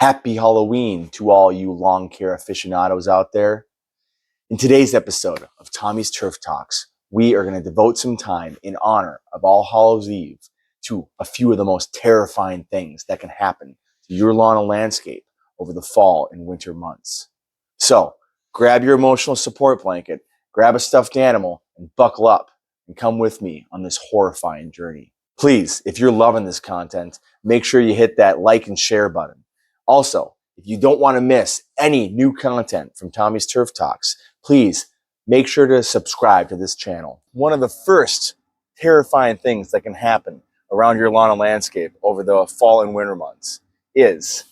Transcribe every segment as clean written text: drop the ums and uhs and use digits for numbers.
Happy Halloween to all you lawn care aficionados out there. In today's episode of Tommy's Turf Talks, we are going to devote some time in honor of All Hallows Eve to a few of the most terrifying things that can happen to your lawn and landscape over the fall and winter months. So grab your emotional support blanket, grab a stuffed animal, and buckle up and come with me on this horrifying journey. Please, if you're loving this content, make sure you hit that like and share button. Also, if you don't want to miss any new content from Tommy's Turf Talks, please make sure to subscribe to this channel. One of the first terrifying things that can happen around your lawn and landscape over the fall and winter months is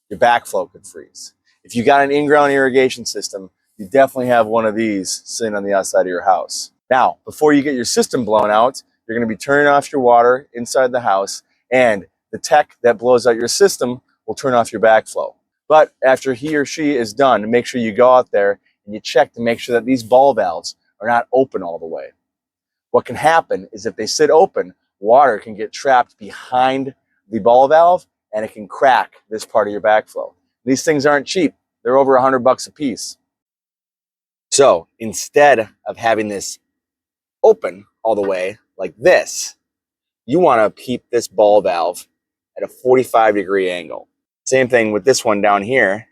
your backflow could freeze. If you got an in-ground irrigation system, you definitely have one of these sitting on the outside of your house. Now, before you get your system blown out, you're going to be turning off your water inside the house, and the tech that blows out your system will turn off your backflow. But after he or she is done, make sure you go out there and you check to make sure that these ball valves are not open all the way. What can happen is if they sit open, water can get trapped behind the ball valve and it can crack this part of your backflow. These things aren't cheap. They're over $100 a piece. So instead of having this open all the way like this, you want to keep this ball valve at a 45-degree angle. Same thing with this one down here.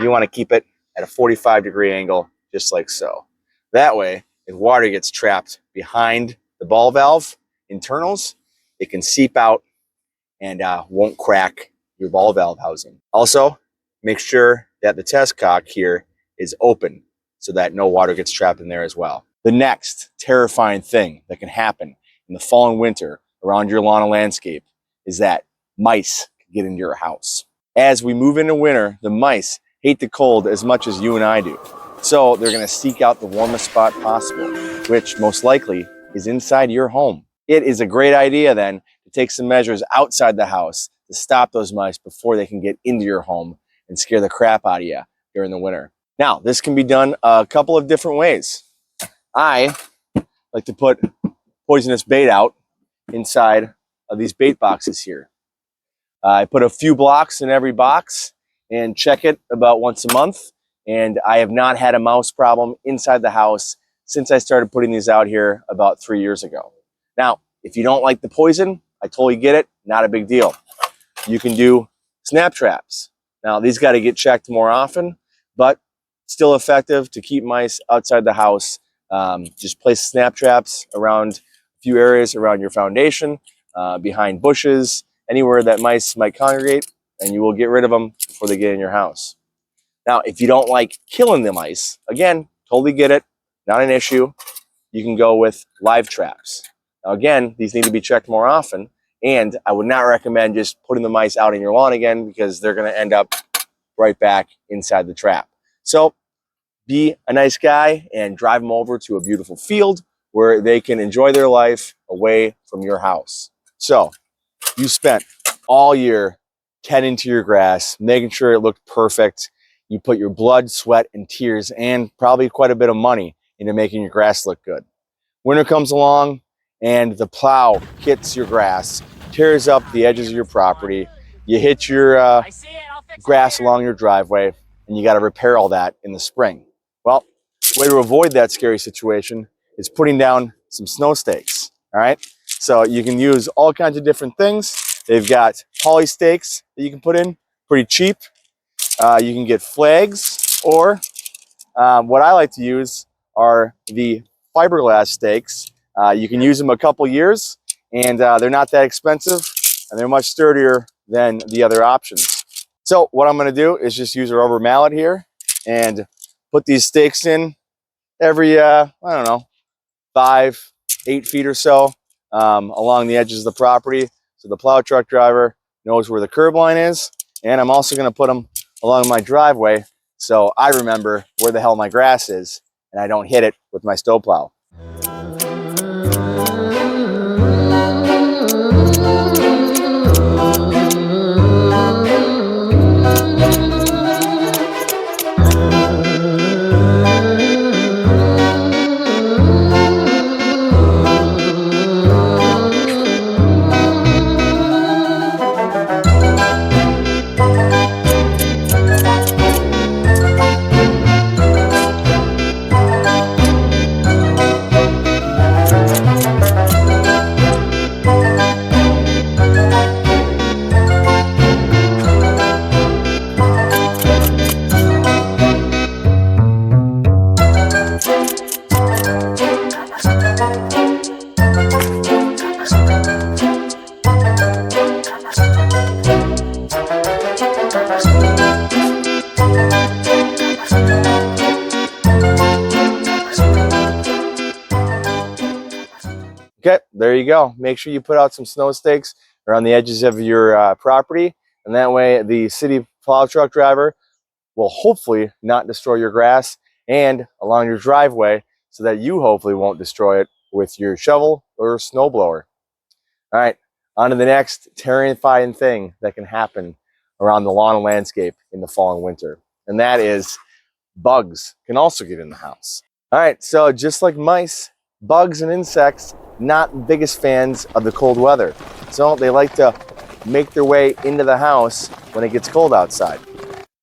You want to keep it at a 45-degree angle, just like so. That way, if water gets trapped behind the ball valve internals, it can seep out and won't crack your ball valve housing. Also, make sure that the test cock here is open so that no water gets trapped in there as well. The next terrifying thing that can happen in the fall and winter around your lawn and landscape is that mice can get into your house. As we move into winter, the mice hate the cold as much as you and I do. So they're going to seek out the warmest spot possible, which most likely is inside your home. It is a great idea then to take some measures outside the house to stop those mice before they can get into your home and scare the crap out of you during the winter. Now, this can be done a couple of different ways. I like to put poisonous bait out inside of these bait boxes here. I put a few blocks in every box and check it about once a month. And I have not had a mouse problem inside the house since I started putting these out here about 3 years ago. Now, if you don't like the poison, I totally get it. Not a big deal. You can do snap traps. Now, these got to get checked more often, but still effective to keep mice outside the house. Just place snap traps around a few areas around your foundation, behind bushes, anywhere that mice might congregate, and you will get rid of them before they get in your house. Now, if you don't like killing the mice, again, totally get it, not an issue. You can go with live traps. Now, again, these need to be checked more often, and I would not recommend just putting the mice out in your lawn again because they're going to end up right back inside the trap. So be a nice guy and drive them over to a beautiful field where they can enjoy their life away from your house. So you spent all year tending to your grass, making sure it looked perfect. You put your blood, sweat, and tears, and probably quite a bit of money into making your grass look good. Winter comes along, and the plow hits your grass, tears up the edges of your property. You hit your grass along your driveway, and you got to repair all that in the spring. Well, the way to avoid that scary situation is putting down some snow stakes, all right? So you can use all kinds of different things. They've got poly stakes that you can put in, pretty cheap. You can get flags, or what I like to use are the fiberglass stakes. You can use them a couple years, and they're not that expensive, and they're much sturdier than the other options. So what I'm going to do is just use a rubber mallet here and put these stakes in every, I don't know, 5-8 feet or so along the edges of the property, so the plow truck driver knows where the curb line is. And I'm also going to put them along my driveway so I remember where the hell my grass is and I don't hit it with my snowplow. Okay, there you go. Make sure you put out some snow stakes around the edges of your property, and that way the city plow truck driver will hopefully not destroy your grass and along your driveway, so that you hopefully won't destroy it with your shovel or snow blower. All right, on to the next terrifying thing that can happen around the lawn and landscape in the fall and winter, and that is bugs can also get in the house. All right, so just like mice, bugs and insects, not the biggest fans of the cold weather. So they like to make their way into the house when it gets cold outside.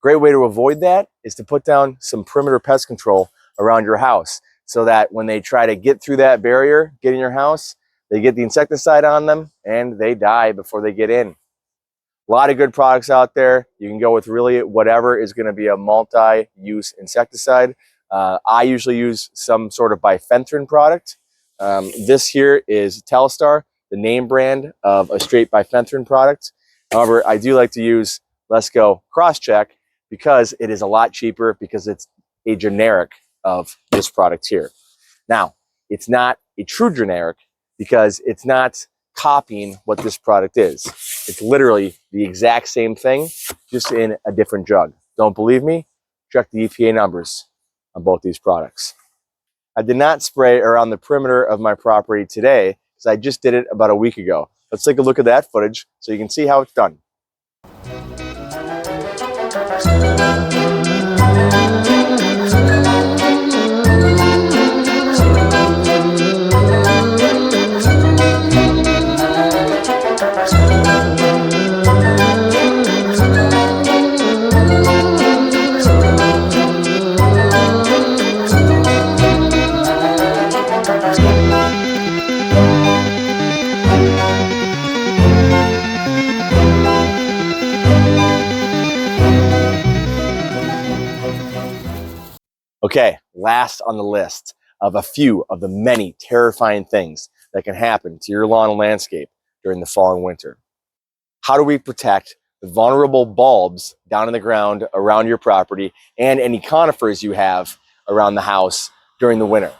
Great way to avoid that is to put down some perimeter pest control around your house, so that when they try to get through that barrier, get in your house, they get the insecticide on them and they die before they get in. A lot of good products out there. You can go with really whatever is going to be a multi-use insecticide. I usually use some sort of bifenthrin product. This here is Telstar, the name brand of a straight bifenthrin product. However, I do like to use Let's Go Crosscheck because it is a lot cheaper, because it's a generic of this product here. Now, it's not a true generic because it's not copying what this product is. It's literally the exact same thing, just in a different jug. Don't believe me? Check the EPA numbers on both these products. I did not spray around the perimeter of my property today because I just did it about a week ago. Let's take a look at that footage so you can see how it's done. Okay, last on the list of a few of the many terrifying things that can happen to your lawn and landscape during the fall and winter. How do we protect the vulnerable bulbs down in the ground around your property and any conifers you have around the house during the winter?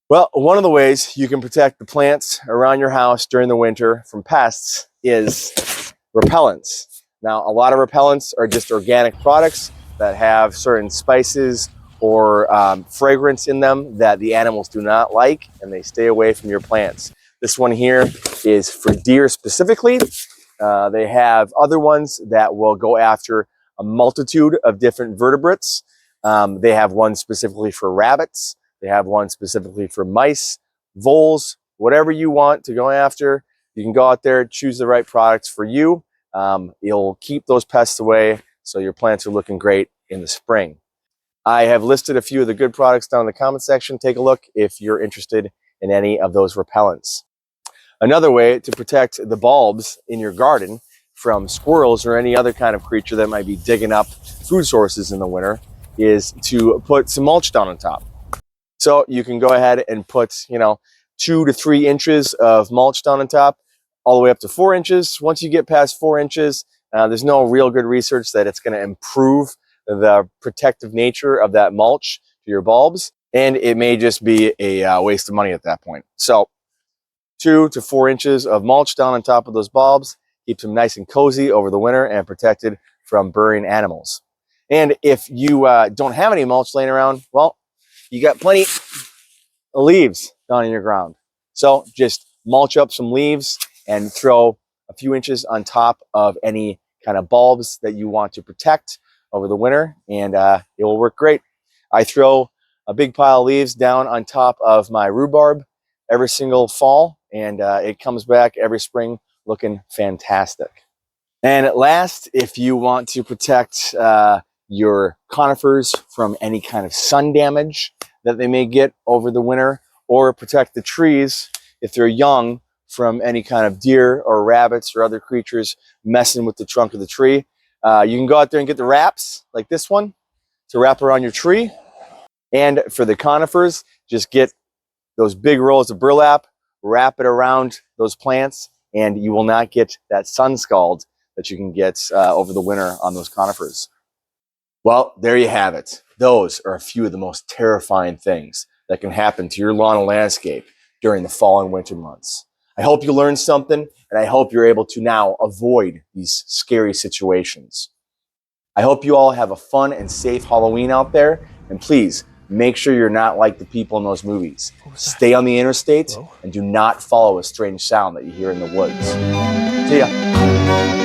Well, one of the ways you can protect the plants around your house during the winter from pests is repellents. Now, a lot of repellents are just organic products that have certain spices or fragrance in them that the animals do not like, and they stay away from your plants. This one here is for deer specifically. They have other ones that will go after a multitude of different vertebrates. They have one specifically for rabbits. They have one specifically for mice, voles, whatever you want to go after. You can go out there, choose the right products for you. You'll keep those pests away, so your plants are looking great in the spring. I have listed a few of the good products down in the comment section. Take a look if you're interested in any of those repellents. Another way to protect the bulbs in your garden from squirrels or any other kind of creature that might be digging up food sources in the winter is to put some mulch down on top. So you can go ahead and put, 2 to 3 inches of mulch down on top, all the way up to 4 inches. Once you get past 4 inches, there's no real good research that it's going to improve the protective nature of that mulch to your bulbs, and it may just be a waste of money at that point. So 2 to 4 inches of mulch down on top of those bulbs keeps them nice and cozy over the winter and protected from burrowing animals. And if you don't have any mulch laying around, well, you got plenty of leaves down in your ground. So just mulch up some leaves and throw a few inches on top of any kind of bulbs that you want to protect over the winter, and it will work great. I throw a big pile of leaves down on top of my rhubarb every single fall, and it comes back every spring looking fantastic. And at last, if you want to protect your conifers from any kind of sun damage that they may get over the winter, or protect the trees if they're young from any kind of deer or rabbits or other creatures messing with the trunk of the tree, you can go out there and get the wraps like this one to wrap around your tree. And for the conifers, just get those big rolls of burlap, wrap it around those plants, and you will not get that sun scald that you can get over the winter on those conifers. Well, there you have it. Those are a few of the most terrifying things that can happen to your lawn and landscape during the fall and winter months. I hope you learned something, and I hope you're able to now avoid these scary situations. I hope you all have a fun and safe Halloween out there, and please make sure you're not like the people in those movies. Stay on the interstate and do not follow a strange sound that you hear in the woods. See ya.